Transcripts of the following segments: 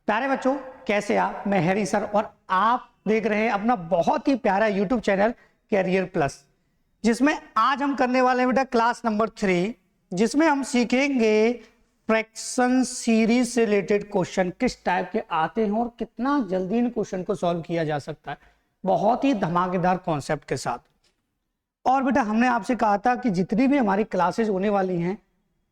प्यारे बच्चों, कैसे आप? मैं हैरी सर और आप देख रहे हैं अपना बहुत ही प्यारा यूट्यूब चैनल कैरियर प्लस, जिसमें आज हम करने वाले हैं बेटा क्लास नंबर 3, जिसमें हम सीखेंगे फ्रैक्शन सीरीज से रिलेटेड क्वेश्चन किस टाइप के आते हैं और कितना जल्दी इन क्वेश्चन को सॉल्व किया जा सकता है, बहुत ही धमाकेदार कॉन्सेप्ट के साथ। और बेटा हमने आपसे कहा था कि जितनी भी हमारी क्लासेस होने वाली हैं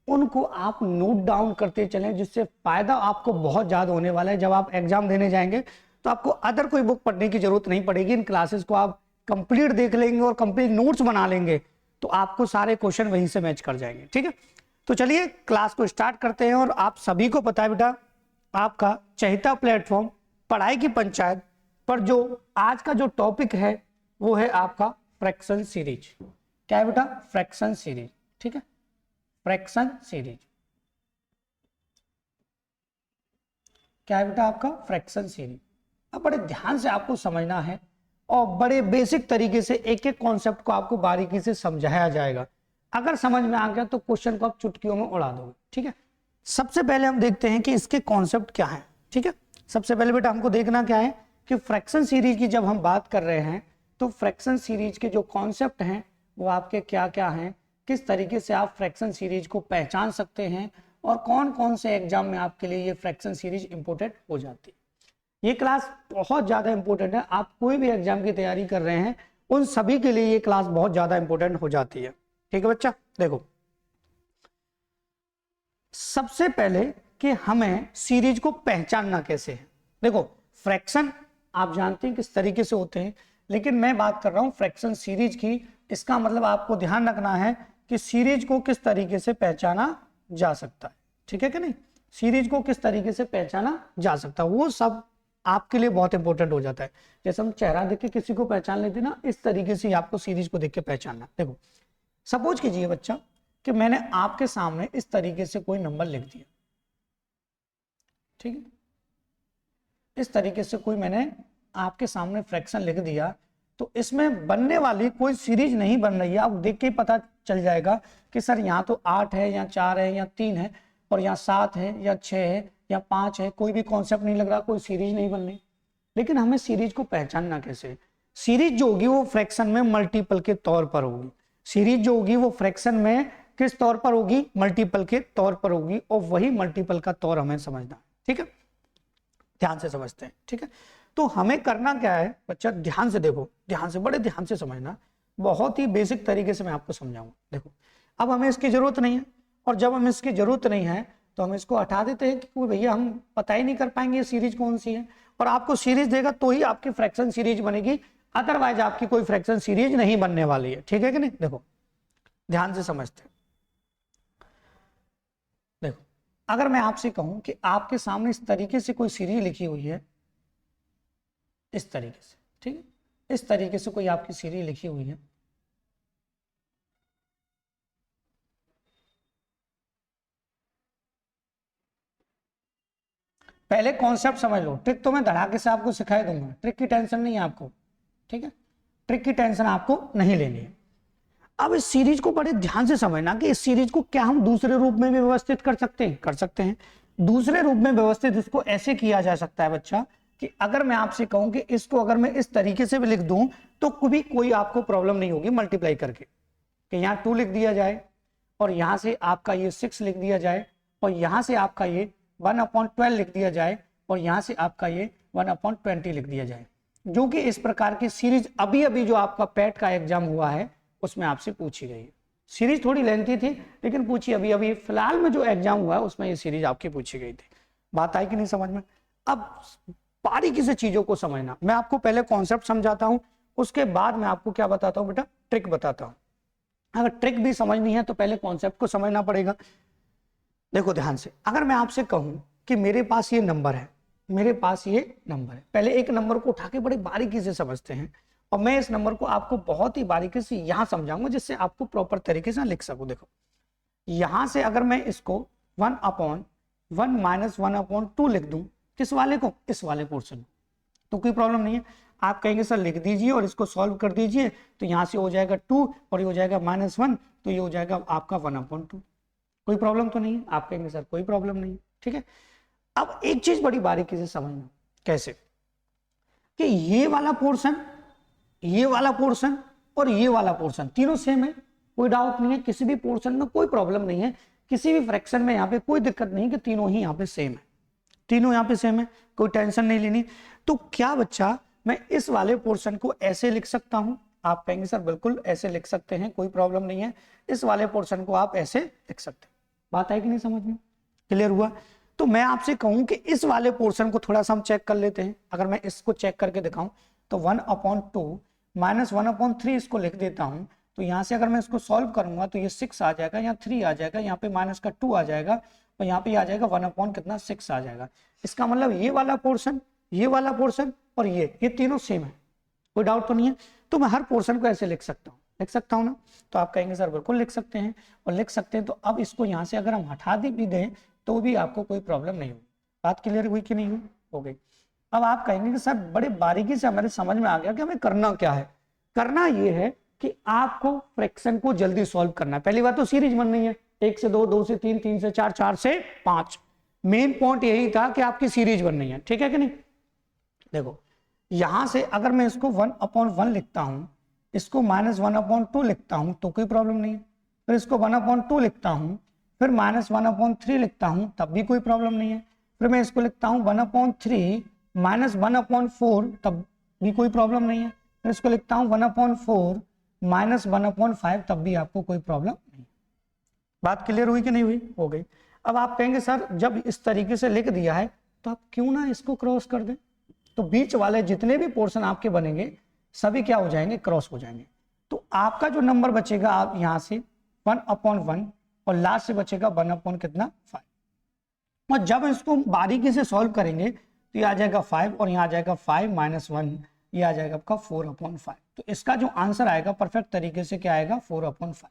उनको आप नोट डाउन करते चलें, जिससे फायदा आपको बहुत ज्यादा होने वाला है। जब आप एग्जाम देने जाएंगे तो आपको अदर कोई बुक पढ़ने की जरूरत नहीं पड़ेगी। इन क्लासेस को आप कंप्लीट देख लेंगे और कंप्लीट नोट्स बना लेंगे तो आपको सारे क्वेश्चन वहीं से मैच कर जाएंगे। ठीक है, तो चलिए क्लास को स्टार्ट करते हैं। और आप सभी को पता है बेटा, आपका चहेता प्लेटफॉर्म पढ़ाई की पंचायत पर जो आज का जो टॉपिक है वो है आपका फ्रैक्शन सीरीज। क्या है बेटा? Fraction series. ठीक है, फ्रैक्शन सीरीज क्या है बेटा? आपका फ्रैक्शन सीरीज। अब बड़े ध्यान से आपको समझना है और बड़े बेसिक तरीके से एक एक कॉन्सेप्ट को आपको बारीकी से समझाया जाएगा। अगर समझ में आ गया तो क्वेश्चन को आप चुटकियों में उड़ा दोगे। ठीक है, सबसे पहले हम देखते हैं कि इसके कॉन्सेप्ट क्या है। ठीक है, सबसे पहले बेटा हमको देखना क्या है कि फ्रैक्शन सीरीज की जब हम बात कर रहे हैं तो फ्रैक्शन सीरीज के जो कॉन्सेप्ट हैं वो आपके क्या क्या हैं, किस तरीके से आप फ्रैक्शन सीरीज को पहचान सकते हैं और कौन कौन से एग्जाम में आपके लिए ये फ्रैक्शन सीरीज इंपॉर्टेंट हो जाती है। ये क्लास बहुत ज्यादा इंपॉर्टेंट है। आप कोई भी एग्जाम की तैयारी कर रहे हैं उन सभी के लिए ये क्लास बहुत ज्यादा इंपॉर्टेंट हो जाती है। ठीक है बच्चा, देखो सबसे पहले कि हमें सीरीज को पहचानना कैसे है। देखो फ्रैक्शन आप जानते हैं किस तरीके से होते हैं, लेकिन मैं बात कर रहा हूं फ्रैक्शन सीरीज की। इसका मतलब आपको ध्यान रखना है कि सीरीज को किस तरीके से पहचाना जा सकता है। ठीक है कि नहीं? सीरीज को किस तरीके से पहचाना जा सकता है वो सब आपके लिए बहुत इंपॉर्टेंट हो जाता है। जैसे हम चेहरा देख के किसी को पहचान लेते ना, इस तरीके से आपको सीरीज को देख के पहचानना। देखो सपोज कीजिए बच्चा कि मैंने आपके सामने इस तरीके से कोई नंबर लिख दिया। ठीक है, इस तरीके से कोई मैंने आपके सामने फ्रैक्शन लिख दिया तो इसमें बनने वाली कोई सीरीज नहीं बन रही है। आप देख के पता चल जाएगा कि सर यहाँ तो 8 है या 4 है या 3 है और यहाँ 7 है या 6 है या 5 है, कोई भी कॉन्सेप्ट नहीं लग रहा, कोई सीरीज नहीं बन रही। लेकिन हमें सीरीज को पहचानना कैसे? सीरीज जो होगी वो फ्रैक्शन में मल्टीपल के तौर पर होगी। सीरीज जो होगी वो फ्रैक्शन में किस तौर पर होगी? मल्टीपल के तौर पर होगी, और वही मल्टीपल का तौर हमें समझना है। ठीक है, ध्यान से समझते हैं। ठीक है, तो हमें करना क्या है बच्चा, ध्यान से देखो, ध्यान से, बड़े ध्यान से समझना, बहुत ही बेसिक तरीके से मैं आपको समझाऊंगा। देखो अब हमें इसकी जरूरत नहीं है, और जब हमें इसकी जरूरत नहीं है तो हम इसको हटा देते हैं कि भैया हम पता ही नहीं कर पाएंगे ये सीरीज कौन सी है। और आपको सीरीज देगा तो ही आपकी फ्रैक्शन सीरीज बनेगी, अदरवाइज आपकी कोई फ्रैक्शन सीरीज नहीं बनने वाली है। ठीक है कि नहीं? देखो ध्यान से समझते हैं। देखो अगर मैं आपसे कहूं कि आपके सामने इस तरीके से कोई सीरीज लिखी हुई है, इस तरीके से, ठीक है, इस तरीके से कोई आपकी सीरीज लिखी हुई है, पहले कॉन्सेप्ट समझ लो। ट्रिक तो मैं धड़ाके से आपको सिखा दूंगा, ट्रिक की टेंशन नहीं है आपको। ठीक है, ट्रिक की टेंशन आपको नहीं लेनी है। अब इस सीरीज को बड़े ध्यान से समझना कि इस सीरीज को क्या हम दूसरे रूप में भी व्यवस्थित कर सकते हैं? कर सकते हैं। दूसरे रूप में व्यवस्थित इसको ऐसे किया जा सकता है बच्चा कि अगर मैं आपसे कहूं कि इसको अगर मैं इस तरीके से भी लिख दूं तो कभी कोई आपको प्रॉब्लम नहीं होगी मल्टीप्लाई करके, कि यहाँ 2 लिख दिया जाए और यहां से आपका ये 6 लिख दिया जाए और यहां से आपका ये 1/12 लिख दिया जाए और यहां से आपका ये 1/20 लिख दिया जाए, जो कि इस प्रकार की सीरीज अभी अभी जो आपका पैट का एग्जाम हुआ है उसमें आपसे पूछी गई है। सीरीज थोड़ी लेंथी थी लेकिन पूछी अभी अभी फिलहाल में जो एग्जाम हुआ है उसमें ये सीरीज आपकी पूछी गई थी। बात आई कि नहीं समझ में? अब बारीकी से चीजों को समझना, मैं आपको पहले कॉन्सेप्ट समझाता हूं, उसके बाद मैं आपको क्या बताता हूं बेटा, ट्रिक बताता हूं। अगर ट्रिक भी समझनी है तो पहले कॉन्सेप्ट को समझना पड़ेगा। देखो ध्यान से, अगर मैं आपसे कहूं कि मेरे पास ये नंबर है, मेरे पास ये नंबर है, पहले एक नंबर को उठा के बड़ी बारीकी से समझते हैं और मैं इस नंबर को आपको बहुत ही बारीकी से यहां समझाऊंगा जिससे आपको प्रॉपर तरीके से लिख सकूं। देखो यहां से अगर मैं इसको 1/1 - 1/2 लिख दूं, किस वाले को? इस वाले पोर्शन, तो कोई प्रॉब्लम नहीं है। आप कहेंगे सर लिख दीजिए और इसको सॉल्व कर दीजिए, तो यहां से हो जाएगा 2 और ये हो जाएगा -1, तो ये हो जाएगा आपका 1/2। कोई प्रॉब्लम तो नहीं है? आप कहेंगे सर कोई प्रॉब्लम नहीं है। ठीक है, अब एक चीज बड़ी बारीकी से समझना, कैसे कि ये वाला पोर्शन, ये वाला पोर्शन और ये वाला पोर्शन तीनों सेम है, कोई डाउट नहीं है, किसी भी पोर्शन में कोई प्रॉब्लम नहीं है, किसी भी फ्रैक्शन में यहाँ पे कोई दिक्कत नहीं कि तीनों ही यहाँ पे सेम है, तीनों यहाँ पे सेम है, कोई टेंशन नहीं लेनी। तो क्या बच्चा मैं इस वाले पोर्शन को ऐसे लिख सकता हूं? आप कहेंगे सर बिल्कुल ऐसे लिख सकते हैं, कोई प्रॉब्लम नहीं है, इस वाले पोर्शन को आप ऐसे लिख सकते हैं। बात आई कि नहीं समझ में? क्लियर हुआ? तो मैं आपसे कहूं कि इस वाले पोर्शन को थोड़ा सा हम चेक कर लेते हैं। अगर मैं इसको चेक करके दिखाऊं तो 1/2 माइनस 1/3 इसको लिख देता हूं। तो यहां से अगर मैं इसको सॉल्व करूंगा तो ये 6 आ जाएगा, यहाँ 3 आ जाएगा, यहाँ पे माइनस का 2 आ जाएगा और यहाँ पे आ जाएगा 1/6 आ जाएगा। इसका मतलब ये वाला पोर्शन, ये वाला पोर्शन और ये तीनों सेम है, कोई डाउट तो नहीं है। तो मैं हर पोर्शन को ऐसे लिख सकता हूँ, लिख सकता हूँ ना? तो आप कहेंगे सर बिल्कुल लिख सकते हैं, और लिख सकते हैं तो अब इसको यहाँ से अगर हम हटा भी दें तो भी आपको कोई प्रॉब्लम नहीं होगी। बात क्लियर हुई कि नहीं हुई? हो गई। अब आप कहेंगे कि सर बड़े बारीकी से हमारे समझ में आ गया कि हमें करना क्या है। करना ये है कि आपको फ्रैक्शन को जल्दी सॉल्व करना है। पहली बात तो सीरीज बननी है, 1 से 2, 2 से 3, 3 से 4, 4 से 5। मेन पॉइंट यही था कि आपकी सीरीज बननी है, ठीक है कि नहीं? देखो यहां से अगर मैं इसको 1/1 लिखता हूं, इसको -1/2 लिखता हूं तो कोई प्रॉब्लम नहीं है, फिर इसको 1/2 लिखता हूं, फिर -1/3 लिखता हूं तब भी कोई प्रॉब्लम नहीं है, फिर मैं इसको लिखता हूं 1/3 -1/4 तब भी कोई प्रॉब्लम नहीं है, फिर इसको लिखता हूं 1/4 -1/5 तब भी आपको कोई प्रॉब्लम नहीं। बात क्लियर हुई कि नहीं हुई? हो गई। अब आप कहेंगे सर जब इस तरीके से लिख दिया है तो आप क्यों ना इसको क्रॉस कर दें? तो बीच वाले जितने भी पोर्शन आपके बनेंगे सभी क्या हो जाएंगे? क्रॉस हो जाएंगे। तो आपका जो नंबर बचेगा आप यहां से 1/1 और लास्ट से बचेगा 1/5। और जब इसको बारीकी से सॉल्व करेंगे तो ये आ जाएगा 5 और यहाँ आ जाएगा 5 - 1, ये आ जाएगा आपका 4/5। तो इसका जो आंसर आएगा परफेक्ट तरीके से क्या आएगा? 4/5।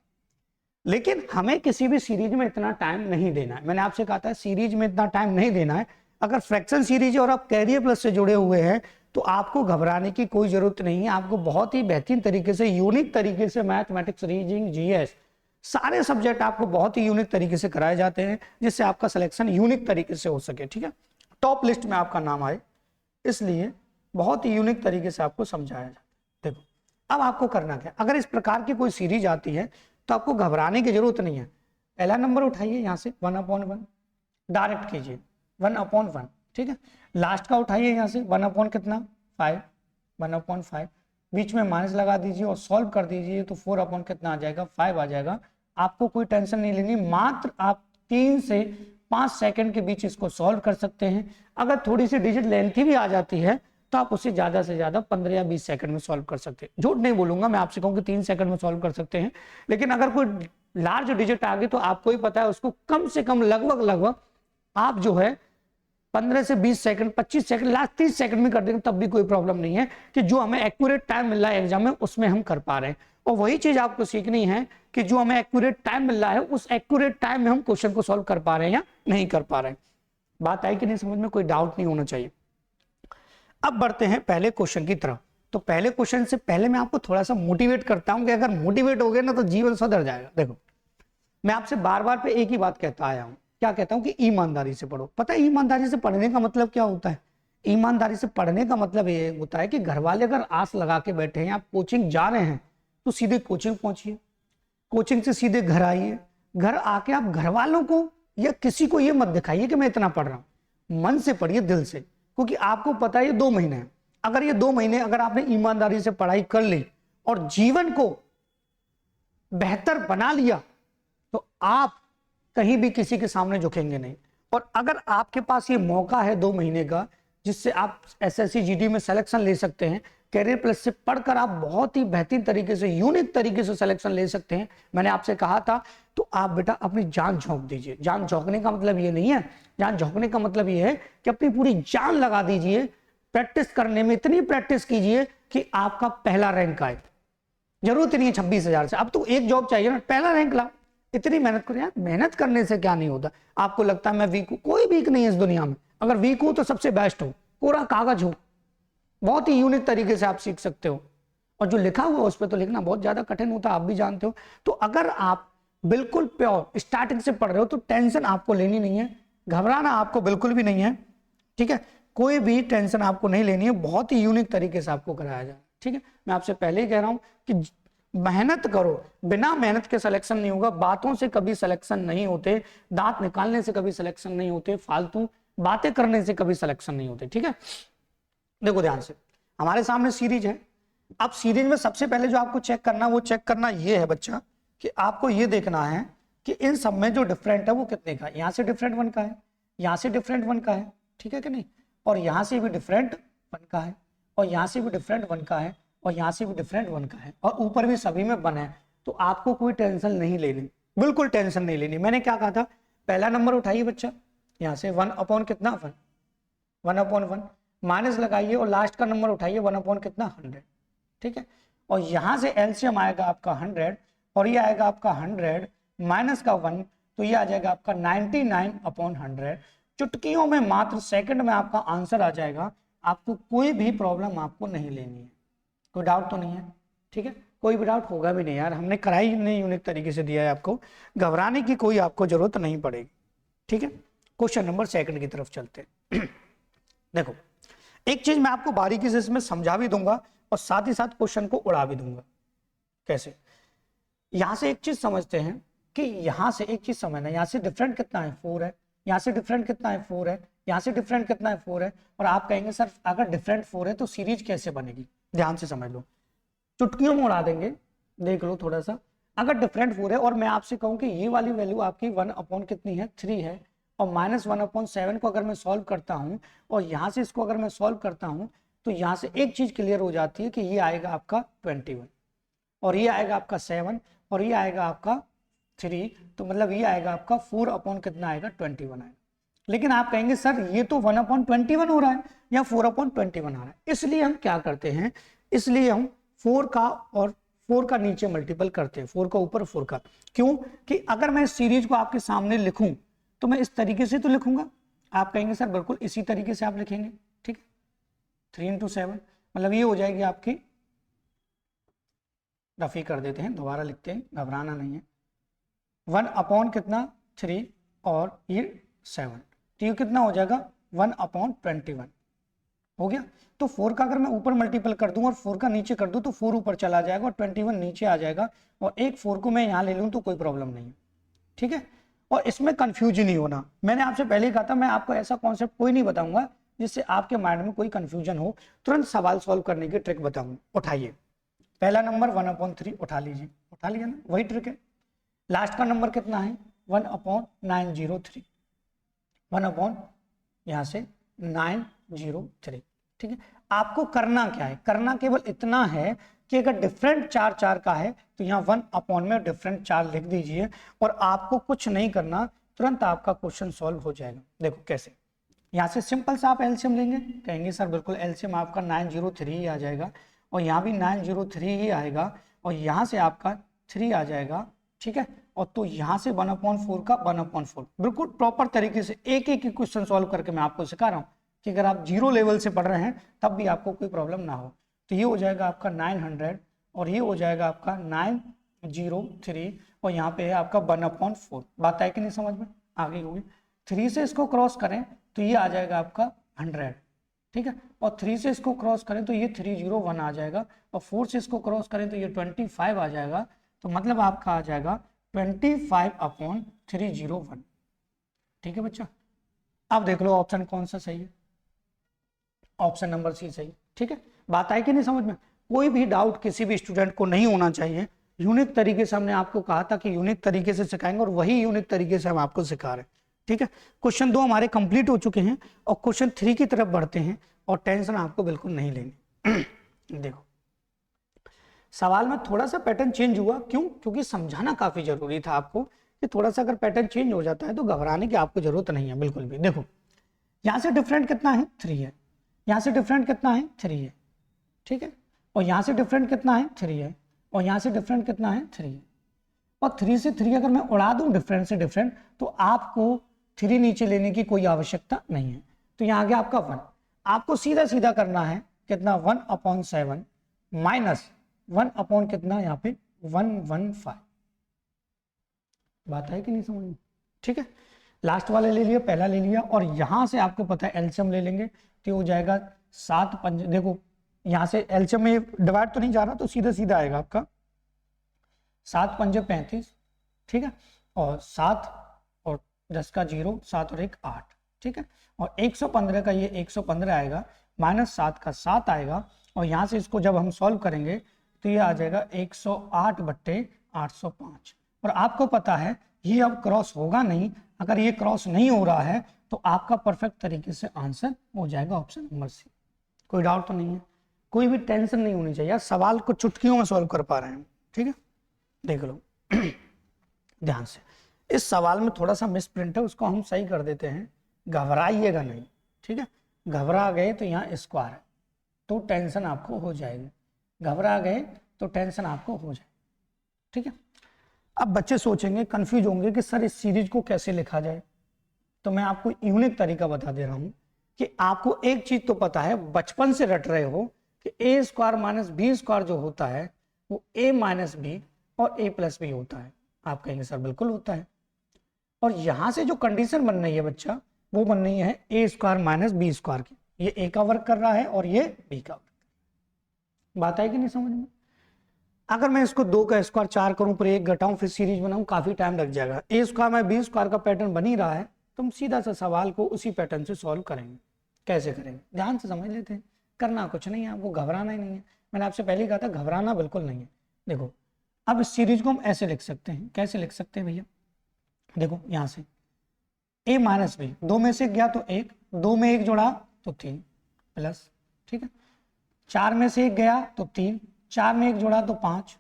लेकिन हमें किसी भी सीरीज में इतना टाइम नहीं देना है। मैंने आपसे कहा था सीरीज में इतना टाइम नहीं देना है। अगर फ्रैक्शन सीरीज और आप कैरियर प्लस से जुड़े हुए हैं तो आपको घबराने की कोई जरूरत नहीं है। आपको बहुत ही बेहतरीन तरीके से, यूनिक तरीके से मैथमेटिक्स, रीजनिंग, जीएस सारे सब्जेक्ट आपको बहुत ही यूनिक तरीके से कराए जाते हैं, जिससे आपका सिलेक्शन यूनिक तरीके से हो सके, ठीक है? टॉप लिस्ट में आपका नाम आए, इसलिए बहुत ही यूनिक तरीके से आपको समझाया जाता है। देखो अब आपको करना क्या, अगर इस प्रकार की कोई सीरीज आती है तो आपको घबराने की जरूरत नहीं है। पहला नंबर उठाइए यहाँ से 1/1 डायरेक्ट कीजिए 1/1, ठीक है? लास्ट का उठाइए यहाँ से 1/5 बीच में माइनस लगा दीजिए और सॉल्व कर दीजिए तो 4 आ जाएगा? 5 आ जाएगा। आपको कोई टेंशन नहीं लेनी, मात्र आप 3 से 5 सेकंड के बीच इसको सॉल्व कर सकते हैं। अगर थोड़ी सी डिजिट लेंथी भी आ जाती है तो आप उसे ज्यादा से ज्यादा 15 या 20 सेकंड में सॉल्व कर सकते हैं। झूठ नहीं बोलूंगा, मैं आपसे कहूँ कि 3 सेकंड में सॉल्व कर सकते हैं, लेकिन अगर कोई लार्ज डिजिट आ गई तो आपको ही पता है उसको कम से कम लगभग आप जो है 15 से 20 सेकंड, 25 सेकंड, लास्ट 30 सेकंड में कर देंगे तब भी कोई प्रॉब्लम नहीं है कि जो हमें एक्यूरेट टाइम मिल रहा है एग्जाम में उसमें हम कर पा रहे हैं। और वही चीज आपको सीखनी है कि जो हमें एक्यूरेट टाइम मिल रहा है उस एक्यूरेट टाइम में हम क्वेश्चन को सॉल्व कर पा रहे हैं या नहीं कर पा रहे हैं। बात आई कि नहीं समझ में? कोई डाउट नहीं होना चाहिए। अब बढ़ते हैं पहले क्वेश्चन की तरफ। तो पहले क्वेश्चन से पहले मैं आपको थोड़ा सा मोटिवेट करता हूं कि अगर मोटिवेट हो गए ना तो जीवन सुधर जाएगा। देखो मैं आपसे बार बार पे एक ही बात कहता आया हूं, क्या कहता हूं कि ईमानदारी से पढ़ो। पता है ईमानदारी से पढ़ने का मतलब क्या होता है? ईमानदारी से पढ़ने का मतलब ये होता है कि घर वाले अगर आस लगा के बैठे हैं, आप कोचिंग जा रहे हैं तो सीधे कोचिंग पहुंचिए, कोचिंग से सीधे घर आइए, घर आके आप घर वालों को या किसी को ये मत दिखाइए कि मैं इतना पढ़ रहा हूं। मन से पढ़िए, दिल से, क्योंकि आपको पता है ये 2 महीने हैं। अगर ये 2 महीने अगर आपने ईमानदारी से पढ़ाई कर ली और जीवन को बेहतर बना लिया तो आप कहीं भी किसी के सामने झुकेंगे नहीं। और अगर आपके पास ये मौका है 2 महीने का जिससे आप एसएससी जीडी में सिलेक्शन ले सकते हैं, कैरियर प्लस से पढ़कर आप बहुत ही बेहतरीन तरीके से, यूनिक तरीके से सिलेक्शन ले सकते हैं, मैंने आपसे कहा था, तो आप बेटा अपनी जान झोंक दीजिए। जान झोंकने का मतलब ये नहीं है, जान झोंकने का मतलब ये है कि अपनी पूरी जान लगा दीजिए, प्रैक्टिस करने में इतनी प्रैक्टिस कीजिए कि आपका पहला रैंक आए। जरूरत नहीं है 26,000 से, अब तो एक जॉब चाहिए ना, पहला रैंक ला। इतनी मेहनत करो यार, मेहनत करने से क्या नहीं होता। आपको लगता है मैं वीक हूं, कोई वीक नहीं है इस दुनिया में। अगर वीक हूं तो सबसे बेस्ट हो, पूरा कागज हो, बहुत ही यूनिक तरीके से आप सीख सकते हो। और जो लिखा हुआ उस पर तो लिखना बहुत ज्यादा कठिन होता है, आप भी जानते हो। तो अगर आप बिल्कुल प्योर स्टार्टिंग से पढ़ रहे हो तो टेंशन आपको लेनी नहीं है। घबराना आपको बिल्कुल भी नहीं है, ठीक है, कोई भी टेंशन आपको नहीं लेनी है, बहुत ही यूनिक तरीके से आपको कराया जाए, ठीक है। मैं आपसे पहले ही कह रहा हूं कि मेहनत करो, बिना मेहनत के सिलेक्शन नहीं होगा, बातों से कभी सिलेक्शन नहीं होते, दांत निकालने से कभी सिलेक्शन नहीं होते, फालतू बातें करने से कभी सिलेक्शन नहीं होते, ठीक है। देखो ध्यान से, हमारे सामने सीरीज है। अब सीरीज में सबसे पहले जो आपको चेक करना, वो चेक करना ये है बच्चा कि आपको ये देखना है कि इन सब में जो डिफरेंट है वो कितने का है। यहां से डिफरेंट 1 का है, यहां से डिफरेंट 1 का है, ठीक है कि नहीं, और यहां से भी डिफरेंट 1 का है, और यहां से भी डिफरेंट 1 का है, और यहां से भी डिफरेंट 1 का है, और ऊपर भी सभी में 1 है। तो आपको कोई टेंशन नहीं लेनी, बिल्कुल टेंशन नहीं लेनी। मैंने क्या कहा था, पहला नंबर उठाइए बच्चा, यहां से 1 अपॉन कितना 1, 1 अपॉन 1 माइनस लगाइए, और लास्ट का नंबर उठाइए 1 अपॉन कितना 100, ठीक है। और यहां से एलसीएम आएगा आपका 100, और ये आएगा आपका 100 माइनस का 1, तो ये आ जाएगा आपका 99 अपॉन 100। चुटकियों में मात्र सेकंड में आपका आंसर आ जाएगा। आपको कोई भी प्रॉब्लम आपको नहीं लेनी है, कोई डाउट तो नहीं है, ठीक है, कोई भी डाउट होगा भी नहीं यार, हमने कराई नहीं यूनिक तरीके से दिया है आपको, घबराने की कोई आपको जरूरत नहीं पड़ेगी, ठीक है। क्वेश्चन नंबर 2 की तरफ चलते हैं। देखो, एक चीज मैं आपको बारीकी से इसमें समझा भी दूंगा और साथ ही साथ क्वेश्चन को उड़ा भी दूंगा। कैसे? यहां से एक चीज समझते हैं कि यहां से एक चीज समझना, यहां से डिफरेंट कितना है 4 है, यहां से डिफरेंट कितना है 4 है, यहां से डिफरेंट कितना है 4 है, और आप कहेंगे सर अगर डिफरेंट 4 है तो सीरीज कैसे बनेगी। ध्यान से समझ लो, चुटकियों में उड़ा देंगे, देख लो थोड़ा सा। अगर डिफरेंट 4 है और मैं आपसे कहूं कि ये वाली वैल्यू आपकी 1 अपॉन कितनी है 3 है, और -1 अपॉन 7 को अगर मैं सॉल्व करता हूं और यहां से इसको अगर मैं सॉल्व करता हूं, तो यहां से एक चीज क्लियर हो जाती है कि ये आएगा आपका 21, और ये आएगा आपका 7, और ये आएगा आपका 3, तो मतलब ये आएगा आपका 4 अपॉन कितना आएगा 21 आएगा। लेकिन आप कहेंगे सर ये तो 1 अपॉन 21 हो रहा है या 4 अपॉन 21 आ रहा है। इसलिए हम क्या करते हैं, इसलिए हम 4 का और 4 का नीचे मल्टीपल करते हैं, 4 का ऊपर 4 का। क्यों? कि अगर मैं इस सीरीज को आपके सामने लिखूं तो मैं इस तरीके से तो लिखूंगा, आप कहेंगे सर बिल्कुल इसी तरीके से आप लिखेंगे, ठीक है। 3 इंटू 7 मतलब ये हो जाएगी आपकी, रफी कर देते हैं, दोबारा लिखते हैं, घबराना नहीं है। 1 अपॉन कितना 3 और ये 7, तो ये कितना हो जाएगा 1 अपॉन 21 हो गया। तो 4 का अगर मैं ऊपर मल्टीपल कर दूं और 4 का नीचे कर दूं तो 4 ऊपर चला जाएगा और 21 नीचे आ जाएगा, और एक 4 को मैं यहां ले लूं तो कोई प्रॉब्लम नहीं है, ठीक है। और इसमें कंफ्यूज नहीं होना, मैंने आपसे पहले ही कहा था मैं आपको ऐसा कॉन्सेप्ट कोई नहीं बताऊंगा जिससे आपके माइंड में कोई कंफ्यूजन हो, तुरंत सवाल सॉल्व करने की ट्रिक बताऊंगा। उठाइए पहला नंबर 1 अपॉन 3 उठा लीजिए, उठा लिया ना, वही ट्रिक है। लास्ट का नंबर कितना है 1 अपॉन 903, 1 अपॉन यहां से 903, ठीक है। आपको करना क्या है, करना केवल इतना है कि अगर डिफरेंट 4 4 का है तो यहाँ 1 अपॉन में डिफरेंट 4 लिख दीजिए, और आपको कुछ नहीं करना, तुरंत आपका क्वेश्चन सॉल्व हो जाएगा। देखो कैसे, यहाँ से सिंपल सा आप एलसीएम लेंगे, कहेंगे सर बिल्कुल एलसीएम आपका 903 ही आ जाएगा, और यहाँ भी 903 ही आएगा, और यहाँ से आपका 3 आ जाएगा, ठीक है। और तो यहाँ से 1/4 का 1/4, बिल्कुल प्रॉपर तरीके से एक एक क्वेश्चन सॉल्व करके मैं आपको सिखा रहा हूँ कि अगर आप 0 लेवल से पढ़ रहे हैं तब भी आपको कोई प्रॉब्लम ना हो। तो ये हो जाएगा आपका 900, और ये हो जाएगा आपका 903, और यहाँ पे है आपका 1/4। बात है कि नहीं समझ में आ गई होगी। 3 से इसको क्रॉस करें तो ये आ जाएगा आपका 100, ठीक है, और 3 से इसको क्रॉस करें तो ये 301 आ जाएगा, और 4 से इसको क्रॉस करें तो ये 25 आ जाएगा, तो मतलब आपका आ जाएगा 25/301, ठीक है बच्चा। अब देख लो ऑप्शन कौन सा सही है, ऑप्शन नंबर सी सही, ठीक है। बात आई कि नहीं समझ में, कोई भी डाउट किसी भी स्टूडेंट को नहीं होना चाहिए। यूनिक तरीके से हमने आपको कहा था कि यूनिक तरीके से सिखाएंगे, और वही यूनिक तरीके से हम आपको सिखा रहे हैं, ठीक है। क्वेश्चन 2 हमारे कंप्लीट हो चुके हैं, और क्वेश्चन 3 की तरफ बढ़ते हैं, और टेंशन आपको बिल्कुल नहीं लेनी। देखो सवाल में थोड़ा सा पैटर्न चेंज हुआ, क्यों? क्योंकि समझाना काफी जरूरी था आपको कि थोड़ा सा अगर पैटर्न चेंज हो जाता है तो घबराने की आपको जरूरत नहीं है बिल्कुल भी। देखो यहाँ से डिफरेंट कितना है 3 है, यहाँ से डिफरेंट कितना है 3 है, ठीक है, और यहाँ से डिफरेंट कितना है 3 है, और यहाँ से डिफरेंट कितना है 3 है, और 3 से 3 अगर मैं उड़ा दूं डिफरेंट से डिफरेंट तो आपको 3 नीचे लेने की कोई आवश्यकता नहीं है। तो यहाँ आ गया आपका 1, आपको सीधा सीधा करना है कितना 1/7 माइनस 1 अपॉन कितना यहाँ पे 115। बात है कि नहीं समझ में, ठीक है। लास्ट वाले ले लिया, पहला ले लिया, और यहां से आपको पता है एलसीएम ले लेंगे तो हो जाएगा 7 पंज, देखो यहां से एलसीएम में डिवाइड तो नहीं जा रहा, तो सीधा सीधा आएगा आपका 7 पंजे 35, ठीक है, और 7 और 10 का 0, 7 और 1 8, ठीक है, और 115 का ये 115 आएगा, -7 का 7 आएगा, और यहाँ से इसको जब हम सॉल्व करेंगे तो ये आ जाएगा 108/805। और आपको पता है ये अब क्रॉस होगा नहीं, अगर ये क्रॉस नहीं हो रहा है तो आपका परफेक्ट तरीके से आंसर हो जाएगा ऑप्शन नंबर सी। कोई डाउट तो नहीं है, कोई भी टेंशन नहीं होनी चाहिए, सवाल को चुटकियों में सॉल्व कर पा रहे हैं, ठीक है, देख लो ध्यान से। इस सवाल में थोड़ा सा मिस प्रिंट है, उसको हम सही कर देते हैं, घबराइएगा नहीं, ठीक है, घबरा गए तो यहाँ स्क्वायर है तो टेंशन आपको हो जाएगी, घबरा गए तो टेंशन आपको हो जाए, ठीक है। अब बच्चे सोचेंगे, कंफ्यूज होंगे कि सर इस सीरीज को कैसे लिखा जाए, तो मैं आपको यूनिक तरीका बता दे रहा हूं कि आपको एक चीज तो पता है, बचपन से रट रहे हो कि a² - b² जो होता है वो a - b और a+b होता है। आप कहेंगे सर बिल्कुल होता है, और यहां से जो कंडीशन बन रही है बच्चा, वो बन रही है a² - b² की, ये a का वर्क कर रहा है और ये b का वर्क। बात है कि नहीं समझ में? अगर मैं इसको 2 का स्क्वायर 4 करूं पर 1 घटाऊं फिर सीरीज बनाऊं, काफी टाइम लग जाएगा। a² - b² का पैटर्न बन ही रहा है, तो हम सीधा सा सवाल को उसी पैटर्न से सॉल्व करेंगे। कैसे करेंगे ध्यान से समझ लेते हैं, करना कुछ नहीं है, आपको घबराना ही नहीं है। मैंने आपसे पहले कहा था घबराना बिल्कुल नहीं है। देखो अब इस सीरीज को हम ऐसे लिख सकते हैं, कैसे लिख सकते हैं भैया, देखो यहां से a - b, 2 में से गया तो 1, 2 में 1 जोड़ा तो 3 प्लस, ठीक है, 4 में से 1 गया तो 3, 4 में 1 जोड़ा तो 5,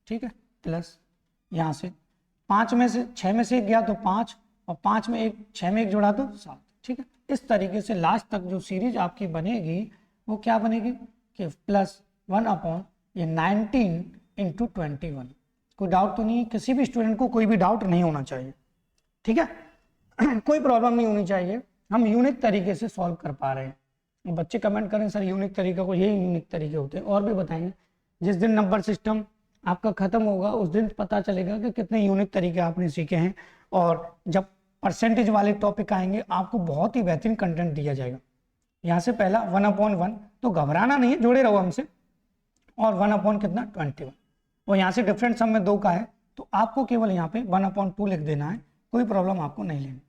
ठीक है, प्लस यहाँ से 5 में से 6 में से 1 गया तो 5, और 5 में 1 6 में 1 जोड़ा तो 7, ठीक है। इस तरीके से लास्ट तक जो सीरीज आपकी बनेगी वो क्या बनेगी कि +1 ये 19 × 21। कोई डाउट तो नहीं है, किसी भी स्टूडेंट को कोई भी डाउट नहीं होना चाहिए, ठीक है कोई प्रॉब्लम नहीं होनी चाहिए, हम यूनिक तरीके से सॉल्व कर पा रहे हैं। बच्चे कमेंट करें सर यूनिक तरीका को, यही यूनिक तरीके होते हैं, और भी बताएंगे। जिस दिन नंबर सिस्टम आपका खत्म होगा उस दिन पता चलेगा कि कितने यूनिक तरीके आपने सीखे हैं, और जब परसेंटेज वाले टॉपिक आएंगे आपको बहुत ही बेहतरीन कंटेंट दिया जाएगा। यहाँ से पहला 1/1, तो घबराना नहीं है, जोड़े रहो हमसे, और 1/ कितना 21, और यहाँ से डिफरेंट सम में 2 का है तो आपको केवल यहाँ पे 1/2 लिख देना है, कोई प्रॉब्लम आपको नहीं लेनी,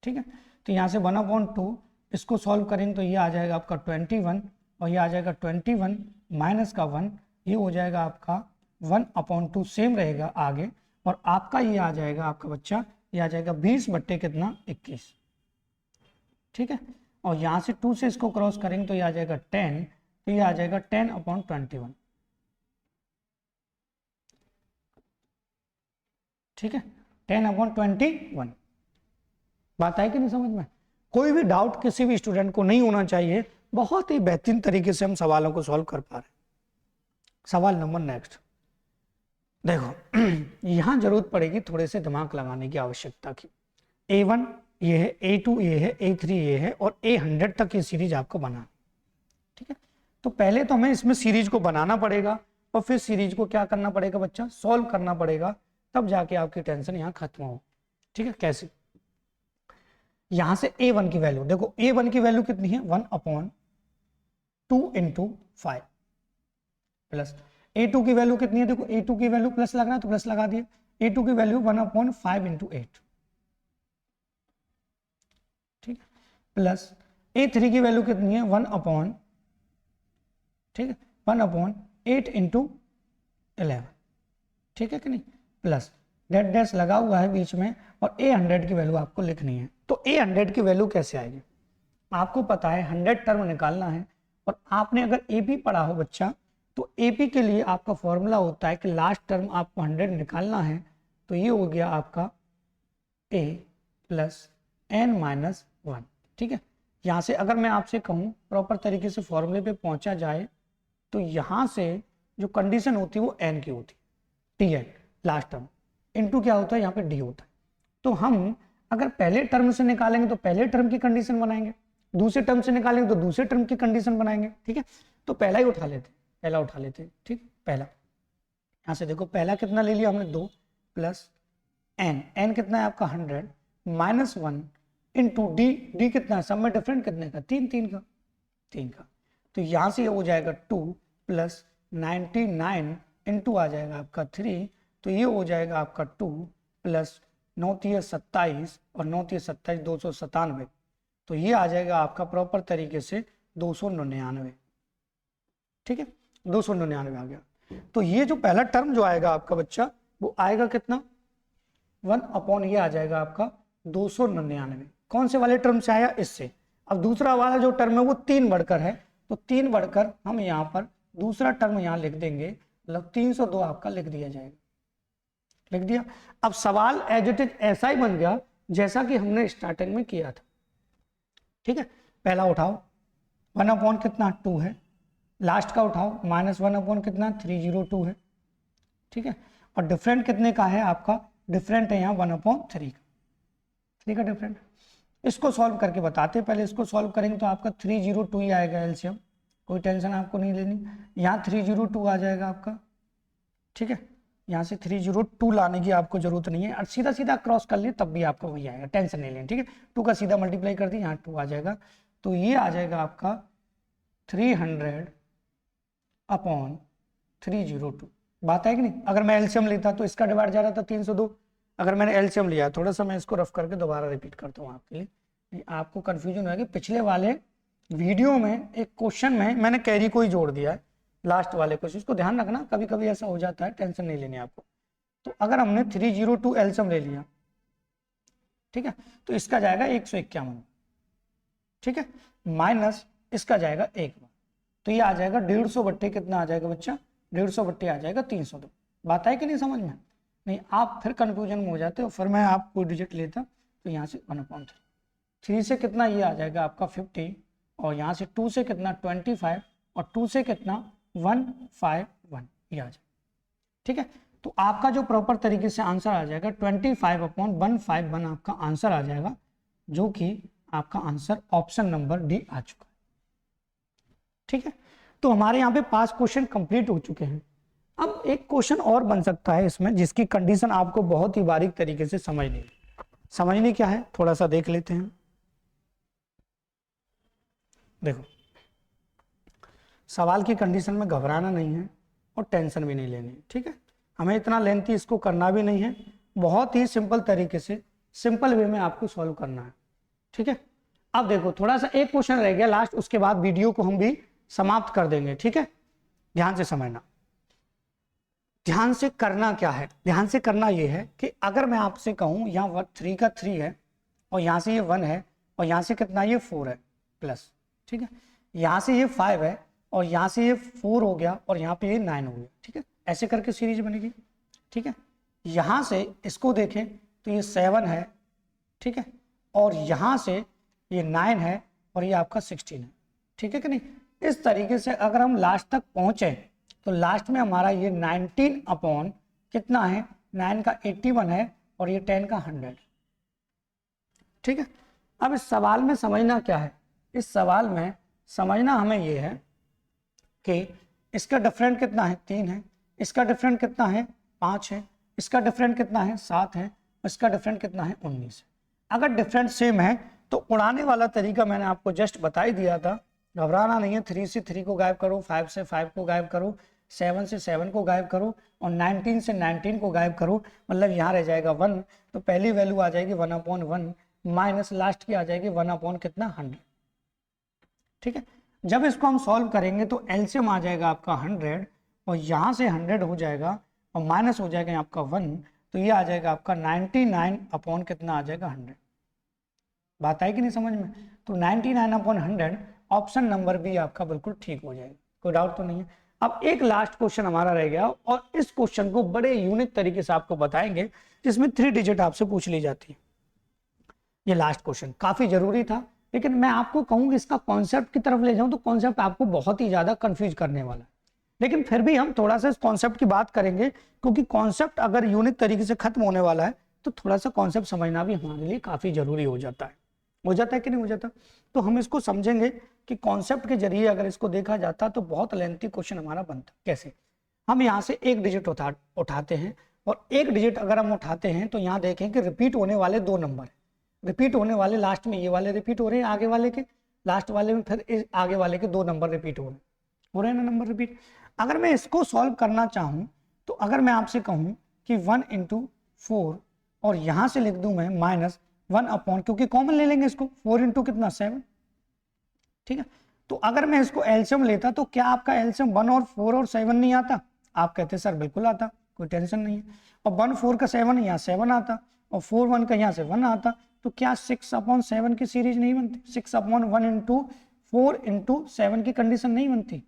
ठीक है। तो यहाँ से 1/2 इसको सॉल्व करेंगे तो ये आ जाएगा आपका 21, और ये आ जाएगा 21 माइनस का 1, ये हो जाएगा आपका 1/2 सेम रहेगा आगे, और आपका ये आ जाएगा आपका बच्चा, ये आ जाएगा 20/21, ठीक है। और यहाँ से 2 से इसको क्रॉस करेंगे तो ये आ जाएगा 10, तो ये आ जाएगा 10/21, ठीक है, 10/21। बात है कि नहीं समझ में? कोई भी डाउट किसी भी स्टूडेंट को नहीं होना चाहिए, बहुत ही बेहतरीन तरीके से हम सवालों को सॉल्व कर पा रहे हैं। सवाल नंबर नेक्स्ट देखो यहां जरूरत पड़ेगी थोड़े से दिमाग लगाने की आवश्यकता की। A1 ये है, A2 ये है, A3 ये है, और A100 तक ये सीरीज आपको बनाना, ठीक है। तो पहले तो हमें इसमें सीरीज को बनाना पड़ेगा, और फिर सीरीज को क्या करना पड़ेगा बच्चा, सॉल्व करना पड़ेगा, तब जाके आपकी टेंशन यहाँ खत्म हो, ठीक है। कैसे, यहां से A1 की वैल्यू देखो, A1 की वैल्यू कितनी है 1/2 × 5, प्लस A2 की वैल्यू कितनी है, देखो A2 की वैल्यू प्लस लगना तो प्लस लगा दिए, A2 की वैल्यू 1/5 × 8, ठीक है, प्लस A3 की वैल्यू कितनी है 1/, ठीक है, 1/8 × 11, ठीक है कि नहीं, प्लस डेट डैश लगा हुआ है बीच में, और A100 की वैल्यू आपको लिखनी है। तो A100 की वैल्यू कैसे आएगी, आपको पता है 100 टर्म निकालना है, और आपने अगर AP पढ़ा हो बच्चा तो AP के लिए आपका फॉर्मूला होता है कि लास्ट टर्म आपको 100 निकालना है, तो ये हो गया आपका A + n-1, ठीक है। यहाँ से अगर मैं आपसे कहूँ प्रॉपर तरीके से फॉर्मूले पे पहुंचा जाए तो यहाँ से जो कंडीशन होती है वो n की होती है, Tn लास्ट टर्म, इनटू क्या होता है यहाँ पे D होता है। तो हम अगर पहले टर्म से निकालेंगे तो पहले टर्म की कंडीशन बनाएंगे, दूसरे टर्म से निकालेंगे तो दूसरे टर्म की कंडीशन बनाएंगे, ठीक है। तो पहला ही उठा लेते, पहला उठा लेते, ठीक, पहला यहाँ से देखो, पहला कितना ले लिया हमने 2 + n, n कितना है आपका 100, -1 इंटू डी, डी कितना है सब में डिफरेंट कितने का, 3 का, 3 का। तो यहाँ से ये हो जाएगा 2 प्लस 99 इंटू आ जाएगा आपका 3, तो ये हो जाएगा आपका 2 प्लस 9 × 27 और 9 × 27 297, तो ये आ जाएगा आपका प्रॉपर तरीके से 299। ठीक है, 299 आ गया। तो ये जो पहला टर्म जो आएगा आपका बच्चा वो आएगा कितना, 1 ये आ जाएगा आपका 299। कौन से वाले टर्म से आया, इससे। अब दूसरा वाला जो टर्म है वो 3 बढ़कर है, तो 3 बढ़कर हम यहाँ पर दूसरा टर्म यहाँ लिख देंगे, मतलब 302 आपका लिख दिया जाएगा, लिख दिया। अब सवाल एज इट इज ऐसा ही बन गया जैसा कि हमने स्टार्टिंग में किया था। ठीक है, पहला उठाओ 1 कितना 2 है, लास्ट का उठाओ -1 कितना 302 है। ठीक है, और डिफरेंट कितने का है आपका, डिफरेंट है यहाँ 1/3 का, 3 का डिफरेंट। इसको सॉल्व करके बताते, पहले इसको सॉल्व करेंगे तो आपका 302 ही आएगा एलसीएम, कोई टेंशन आपको नहीं लेनी। यहाँ 302 आ जाएगा आपका। ठीक है, यहाँ से 302 लाने की आपको जरूरत नहीं है, और सीधा सीधा क्रॉस कर लिए तब भी आपको वही आएगा, टेंशन नहीं लेनी। ठीक है, 2 का सीधा मल्टीप्लाई कर दिए, यहाँ 2 आ जाएगा, तो ये आ जाएगा आपका 300/302। बात है कि नहीं। अगर मैं एलसीएम लेता तो इसका डिवाइड जा रहा था 302, अगर मैंने एलसीएम लिया, थोड़ा सा मैं इसको रफ करके दोबारा रिपीट करता हूँ आपके लिए, आपको कंफ्यूजन होगा कि पिछले वाले वीडियो में एक क्वेश्चन में मैंने कैरी को ही जोड़ दिया है, लास्ट वाले क्वेश्चन, इसको ध्यान रखना, कभी कभी ऐसा हो जाता है, टेंशन नहीं लेनी आपको। तो अगर हमने 302 एलसीएम ले लिया, ठीक है, तो इसका जाएगा 151, ठीक है, माइनस इसका जाएगा 1, तो ये आ जाएगा 150 कितना आ जाएगा बच्चा, 150 आ जाएगा 302। बात है कि नहीं समझ में, नहीं आप फिर कंफ्यूजन में हो जाते हो। फिर मैं आप कोई डिजिट लेता तो यहाँ से 1/3, 3 से कितना ये आ जाएगा आपका 50, और यहाँ से 2 से कितना 25, और 2 से कितना 151, ये आ जाएगा। ठीक है, तो आपका जो प्रॉपर तरीके से आंसर आ जाएगा 25/151 आपका आंसर आ जाएगा, जो कि आपका आंसर ऑप्शन नंबर डी आ चुका है। ठीक है, तो हमारे यहाँ पे 5 क्वेश्चन कंप्लीट हो चुके हैं। अब एक क्वेश्चन और बन सकता है इसमें, जिसकी कंडीशन आपको बहुत ही बारीक तरीके से समझनी क्या है, थोड़ा सा देख लेते हैं। देखो, सवाल की कंडीशन में घबराना नहीं है और टेंशन भी नहीं लेनी है। ठीक है, हमें इतना लेंथी इसको करना भी नहीं है, बहुत ही सिंपल तरीके से सिंपल वे में आपको सॉल्व करना है। ठीक है, अब देखो थोड़ा सा एक क्वेश्चन रह गया लास्ट, उसके बाद वीडियो को हम भी समाप्त कर देंगे। ठीक है, ध्यान से समझना, ध्यान से करना क्या है, ध्यान से करना ये है कि अगर मैं आपसे कहूं यहाँ 3 का 3 है, और यहाँ से ये 1 है, और यहाँ से कितना ये 4 है प्लस, ठीक है, यहाँ से ये 5 है, और यहाँ से ये 4 हो गया, और यहाँ पे ये 9 हो गया। ठीक है, ऐसे करके सीरीज बनेगी। ठीक है, यहाँ से इसको देखें तो ये 7 है, ठीक है, और यहाँ से ये 9 है, और ये आपका 16 है। ठीक है कि नहीं, इस तरीके से अगर हम लास्ट तक पहुंचे तो लास्ट में हमारा ये 19 कितना है, 9 का 81 है, और ये 10 का 100। ठीक है, अब इस सवाल में समझना क्या है, इस सवाल में समझना हमें ये है कि इसका डिफरेंट कितना है 3 है, इसका डिफरेंट कितना है 5 है, इसका डिफरेंट कितना है 7 है, इसका डिफरेंट कितना है 19 है। अगर डिफरेंट सेम है तो उड़ाने वाला तरीका मैंने आपको जस्ट बता ही दिया था, घबराना नहीं है। 3 से 3 को गायब करो, 5 से 5 को गायब करो, 7 से 7 को गायब करो, और 19 से 19 को गायब करो, मतलब यहाँ रह जाएगा 1, तो पहली वैल्यू आ जाएगी 1/1 माइनस लास्ट की आ जाएगी 1/ कितना 100। ठीक है, जब इसको हम सॉल्व करेंगे तो एलसीएम आ जाएगा आपका 100, और यहाँ से 100 हो जाएगा और माइनस हो जाएगा आपका 1, तो ये आ जाएगा आपका 99 कितना आ जाएगा 100। बात आई कि नहीं समझ में, तो 99/100 ऑप्शन नंबर बी आपका बिल्कुल ठीक हो जाएगा, कोई डाउट तो नहीं है। अब एक लास्ट क्वेश्चन हमारा रह गया, और इस क्वेश्चन को बड़े यूनिक तरीके से आपको बताएंगे, जिसमें 3 डिजिट आपसे पूछ ली जाती है। ये लास्ट क्वेश्चन काफी जरूरी था, लेकिन मैं आपको कहूंगी इसका कॉन्सेप्ट की तरफ ले जाऊं तो कॉन्सेप्ट आपको बहुत ही ज्यादा कंफ्यूज करने वाला है, लेकिन फिर भी हम थोड़ा सा इस कॉन्सेप्ट की बात करेंगे, क्योंकि कॉन्सेप्ट अगर यूनिक तरीके से खत्म होने वाला है तो थोड़ा सा कॉन्सेप्ट समझना भी हमारे लिए काफी जरूरी हो जाता है कि नहीं हो जाता। तो हम इसको समझेंगे कि कॉन्सेप्ट के जरिए अगर इसको देखा जाता तो बहुत लेंथी क्वेश्चन हमारा बनता। कैसे, हम यहाँ से एक डिजिट उठाते हैं, और एक डिजिट अगर हम उठाते हैं तो यहाँ देखें कि रिपीट होने वाले 2 नंबर है, रिपीट होने वाले लास्ट में ये वाले रिपीट हो रहे हैं, आगे वाले के लास्ट वाले में फिर आगे वाले के 2 नंबर रिपीट हो रहे हैं ना नंबर रिपीट। अगर मैं इसको सॉल्व करना चाहूँ तो अगर मैं आपसे कहूँ कि 1 × 4 और यहाँ से लिख दूँ मैं -1 अपॉन, क्योंकि कॉमन ले लेंगे इसको, 4 × कितना 7, ठीक है। तो अगर मैं इसको एलसीएम लेता तो क्या आपका एलसीएम 1 और 4 और 7 नहीं आता? आप कहते सर बिल्कुल आता, कोई टेंशन नहीं है। और 1 4 का 7 यहाँ 7 आता और 4 1 का यहाँ से 1 आता, तो क्या 6/7 की सीरीज नहीं बनती? 6/1 × 4 × 7 की कंडीशन नहीं बनती।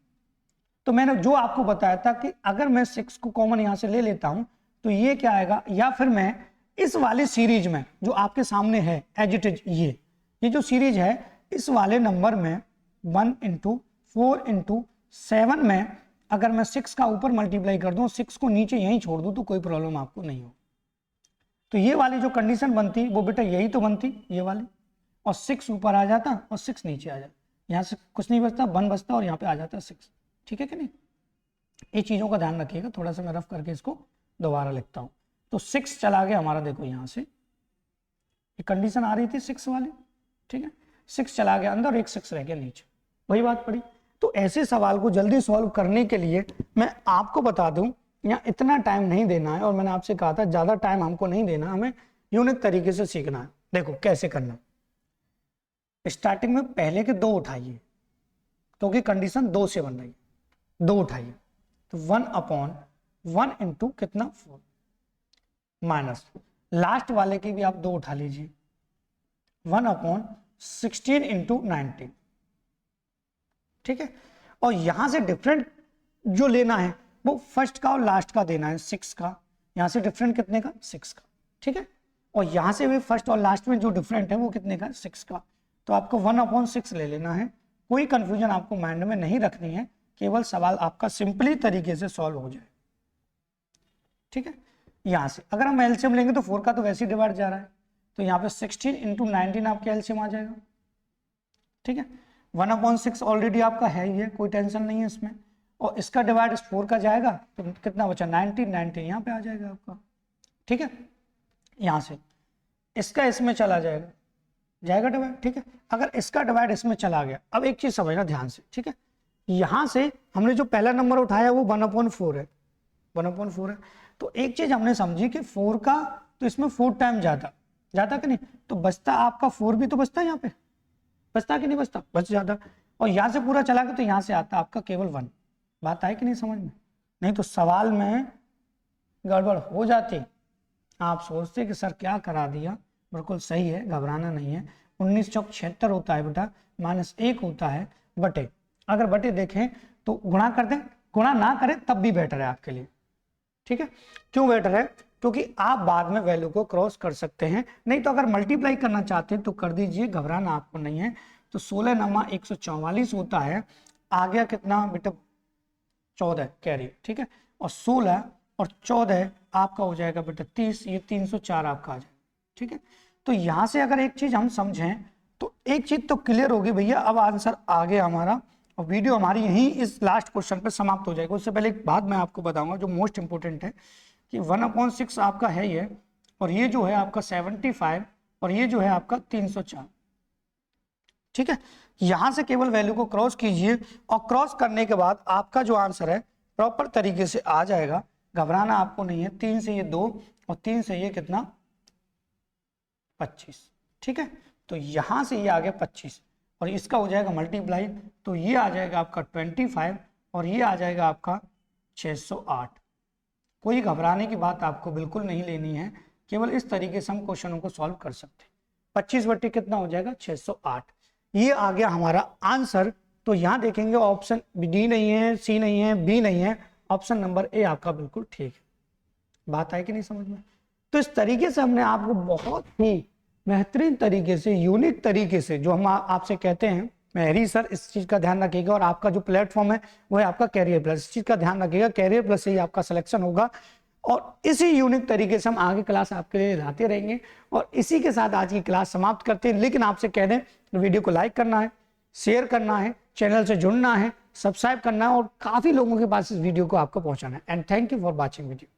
तो मैंने जो आपको बताया था कि अगर मैं 6 को कॉमन यहाँ से ले लेता हूँ तो ये क्या आएगा, या फिर मैं इस वाले सीरीज में जो आपके सामने है एज इट इज, ये जो सीरीज है इस वाले नंबर में 1 × 4 × 7 में अगर मैं 6 का ऊपर मल्टीप्लाई कर दूं, 6 को नीचे यहीं छोड़ दूं तो कोई प्रॉब्लम आपको नहीं हो। तो ये वाली जो कंडीशन बनती वो बेटा यही तो बनती, ये वाली, और 6 ऊपर आ जाता और 6 नीचे आ जाता, यहाँ से कुछ नहीं बचता, 1 बचता और यहाँ पे आ जाता 6, ठीक है कि नहीं। ये चीज़ों का ध्यान रखिएगा। थोड़ा सा मैं रफ करके इसको दोबारा लिखता हूँ। तो 6 चला गया हमारा, देखो यहाँ से ये कंडीशन आ रही थी 6 वाली, ठीक है, 6 चला गया अंदर और एक 6 रह गया नीचे, वही बात पड़ी। तो ऐसे सवाल को जल्दी सॉल्व करने के लिए मैं आपको बता दूं, यहाँ इतना टाइम नहीं देना है, और मैंने आपसे कहा था ज़्यादा टाइम हमको नहीं देना, हमें यूनिक तरीके से सीखना है। देखो कैसे करना, स्टार्टिंग में पहले के 2 उठाइए क्योंकि कंडीशन 2 से बन रही है, 2 उठाइए, तो 1/1 × कितना 4 माइनस लास्ट वाले की भी आप 2 उठा लीजिए, 1/16 × 19, ठीक है। और यहां से डिफरेंट जो लेना है वो फर्स्ट का और लास्ट का देना है, 6 का, यहां से डिफरेंट कितने का 6 का, ठीक है। और यहां से भी फर्स्ट और लास्ट में जो डिफरेंट है वो कितने का 6 का, तो आपको 1/6 ले लेना है। कोई कंफ्यूजन आपको माइंड में नहीं रखनी है, केवल सवाल आपका सिंपली तरीके से सॉल्व हो जाए, ठीक है। यहां से अगर हम एलसीएम लेंगे तो 4 का तो वैसे ही डिवाइड जा रहा है, तो यहाँ पे 16 × 19 आपके एलसीएम आ जाएगा, ठीक है। 1/6 ऑलरेडी आपका है ही है, कोई टेंशन नहीं है इसमें, और इसका डिवाइड 4 का जाएगा तो कितना बचा 19 यहाँ पे आ जाएगा आपका, ठीक है। यहाँ से इसका इसमें चला जाएगा डिवाइड, ठीक है। अगर इसका डिवाइड इसमें चला गया, अब एक चीज समझना ध्यान से, ठीक है। यहाँ से हमने जो पहला नंबर उठाया वो 1/4 है, 1/4 है। तो एक चीज हमने समझी कि 4 का तो इसमें 4 टाइम जाता कि नहीं, तो बचता आपका 4 भी तो बचता है, यहाँ पे बचता कि नहीं बचता, बच जाता। और यहाँ से पूरा चला गया तो यहाँ से आता आपका केवल 1। बात आई कि नहीं समझ में? नहीं तो सवाल में गड़बड़ हो जाती, आप सोचते कि सर क्या करा दिया। बिल्कुल सही है, घबराना नहीं है। 19 चौक 76 होता है बेटा, -1 होता है बटे, अगर बटे देखें तो गुणा कर दें, गुणा ना करें तब भी बेटर है आपके लिए, ठीक है। क्यों बेटर है? क्योंकि आप बाद में वैल्यू को क्रॉस कर सकते हैं, नहीं तो अगर मल्टीप्लाई करना चाहते हैं तो कर दीजिए, घबराना आपको नहीं है। तो 16 नमा 144 होता है, आ गया कितना बेटा 14 कैरी, ठीक है। और 16 और 14 आपका हो जाएगा बेटा 30, ये 304 आपका आ जाएगा, ठीक है। तो यहां से अगर एक चीज हम समझें तो एक चीज तो क्लियर होगी भैया, अब आंसर आ गया हमारा, और वीडियो हमारी यहीं इस लास्ट क्वेश्चन पर समाप्त हो जाएगा। उससे पहले एक बात मैं आपको बताऊंगा जो मोस्ट इंपोर्टेंट है कि 1/6 आपका है ये, और ये जो है आपका 75 और ये जो है आपका 304, ठीक है। यहां से केवल वैल्यू को क्रॉस कीजिए, और क्रॉस करने के बाद आपका जो आंसर है प्रॉपर तरीके से आ जाएगा, घबराना आपको नहीं है। 3 से ये 2 और 3 से ये कितना 25, ठीक है। तो यहां से ये आ गया 25 और इसका हो जाएगा मल्टीप्लाई, तो ये आ जाएगा आपका 25 और ये आ जाएगा आपका 608। कोई घबराने की बात आपको बिल्कुल नहीं लेनी है, केवल इस तरीके से हम क्वेश्चनों को सॉल्व कर सकते हैं। 25 बट्टी कितना हो जाएगा 608, ये आ गया हमारा आंसर। तो यहाँ देखेंगे ऑप्शन डी नहीं है, सी नहीं है, बी नहीं है, ऑप्शन नंबर ए आपका बिल्कुल ठीक है। बात आई कि नहीं समझ में? तो इस तरीके से हमने आपको बहुत ही बेहतरीन तरीके से, यूनिक तरीके से, जो हम आपसे कहते हैं मेहरी सर, इस चीज का ध्यान रखिएगा। और आपका जो प्लेटफॉर्म है वो है आपका कैरियर प्लस, इस चीज का ध्यान रखिएगा, कैरियर प्लस से ही आपका सिलेक्शन होगा। और इसी यूनिक तरीके से हम आगे क्लास आपके लिए लाते रहेंगे। और इसी के साथ आज की क्लास समाप्त करते हैं, लेकिन आपसे कह दें वीडियो को लाइक करना है, शेयर करना है, चैनल से जुड़ना है, सब्सक्राइब करना है, और काफी लोगों के पास इस वीडियो को आपको पहुंचाना है। And thank you for watching video.